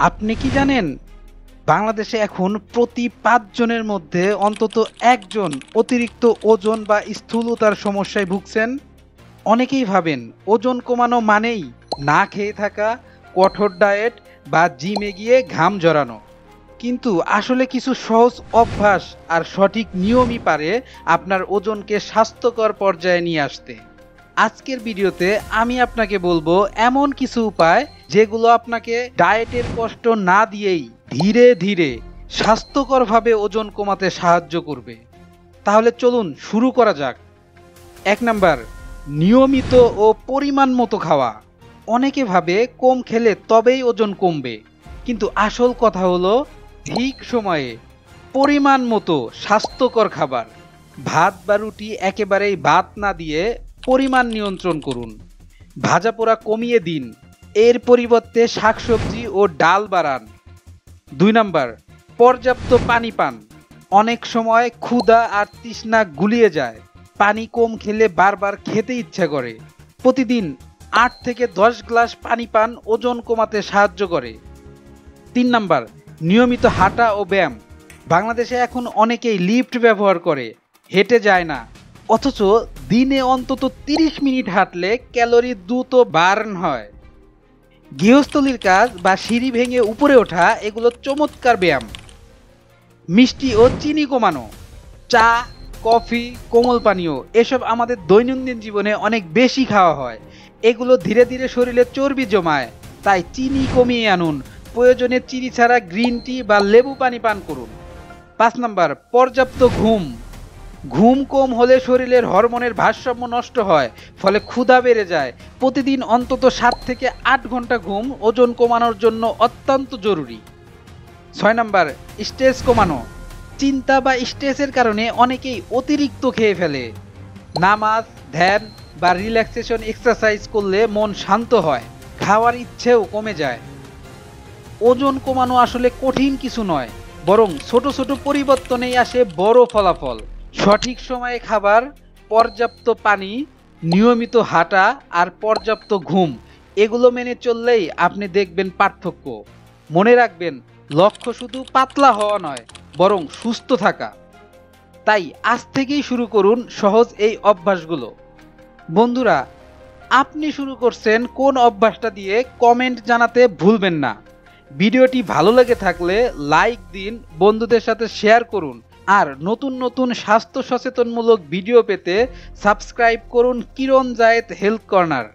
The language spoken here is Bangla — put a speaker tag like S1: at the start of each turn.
S1: আপনি কি জানেন বাংলাদেশে এখন প্রতি ৫ জনের মধ্যে অন্তত একজন অতিরিক্ত ওজন বা স্থূলতার সমস্যায় ভুগছেন? অনেকেই ভাবেন ওজন কমানো মানেই না খেয়ে থাকা, কঠোর ডায়েট বা জিমে গিয়ে ঘাম ঝরানো। কিন্তু আসলে কিছু সহজ অভ্যাস আর সঠিক নিয়মই পারে আপনার ওজনকে স্বাস্থ্যকর পর্যায়ে নিয়ে আসতে। আজকের ভিডিওতে আমি আপনাকে বলবো এমন কিছু উপায় যেগুলো আপনাকে ডায়েটের কষ্ট না দিয়েই ধীরে ধীরে স্বাস্থ্যকরভাবে ওজন কমাতে সাহায্য করবে। তাহলে চলুন শুরু করা যাক। ১ নাম্বার, নিয়মিত ও পরিমাণ মতো খাওয়া। অনেকে ভাবে কম খেলে তবেই ওজন কমবে, কিন্তু আসল কথা হলো ঠিক সময়ে পরিমাণ মতো স্বাস্থ্যকর খাবার। ভাত বা রুটি একেবারেই বাদ না দিয়ে পরিমাণ নিয়ন্ত্রণ করুন। ভাজা পোড়া কমিয়ে দিন, এর পরিবর্তে শাকসবজি ও ডাল বাড়ান। ২ নাম্বার, পর্যাপ্ত পানি পান। অনেক সময় ক্ষুধা আর তৃষ্ণা গুলিয়ে যায়, পানি কম খেলে বারবার খেতে ইচ্ছা করে। প্রতিদিন ৮ থেকে ১০ গ্লাস পানি পান ওজন কমাতে সাহায্য করে। ৩ নাম্বার, নিয়মিত হাঁটা ও ব্যায়াম। বাংলাদেশে এখন অনেকেই লিফট ব্যবহার করে, হেঁটে যায় না, অথচ দিনে অন্তত ৩০ মিনিট হাঁটলে ক্যালোরি দ্রুত বার্ন হয়। গৃহস্থলীর কাজ বা সিঁড়ি ভেঙে উপরে ওঠা এগুলো চমৎকার ব্যায়াম। মিষ্টি ও চিনি কমানো। চা, কফি, কোমল পানীয় এসব আমাদের দৈনন্দিন জীবনে অনেক বেশি খাওয়া হয়। এগুলো ধীরে ধীরে শরীরে চর্বি জমায়, তাই চিনি কমিয়ে আনুন। প্রয়োজনে চিনি ছাড়া গ্রিন টি বা লেবু পানি পান করুন। ৫ নাম্বার, পর্যাপ্ত ঘুম। ঘুম কম হলে শরীরের হরমোনের ভারসাম্য নষ্ট হয়, ফলে ক্ষুধা বেড়ে যায়। প্রতিদিন অন্তত ৭ থেকে ৮ ঘন্টা ঘুম ওজন কমানোর জন্য অত্যন্ত জরুরি। ৬ নাম্বার, স্ট্রেস কমানো। চিন্তা বা স্ট্রেসের কারণে অনেকেই অতিরিক্ত খেয়ে ফেলে। নামাজ, ধ্যান বা রিল্যাক্সেশন এক্সারসাইজ করলে মন শান্ত হয়, খাওয়ার ইচ্ছেও কমে যায়। ওজন কমানো আসলে কঠিন কিছু নয়, বরং ছোট ছোট পরিবর্তনেই আসে বড় ফলাফল। সঠিক সময়ে খাবার, পর্যাপ্ত পানি, নিয়মিত হাঁটা আর পর্যাপ্ত ঘুম এগুলো মেনে চললেই আপনি দেখবেন পার্থক্য। মনে রাখবেন, লক্ষ্য শুধু পাতলা হওয়া নয়, বরং সুস্থ থাকা। তাই আজ থেকেই শুরু করুন সহজ এই অভ্যাসগুলো। বন্ধুরা, আপনি শুরু করছেন কোন অভ্যাসটা দিয়ে কমেন্ট জানাতে ভুলবেন না। ভিডিওটি ভালো লেগে থাকলে লাইক দিন, বন্ধুদের সাথে শেয়ার করুন, আর নতুন নতুন স্বাস্থ্য সচেতনমূলক ভিডিও পেতে সাবস্ক্রাইব করুন কিরণ জায়েদ হেলথ কর্নার।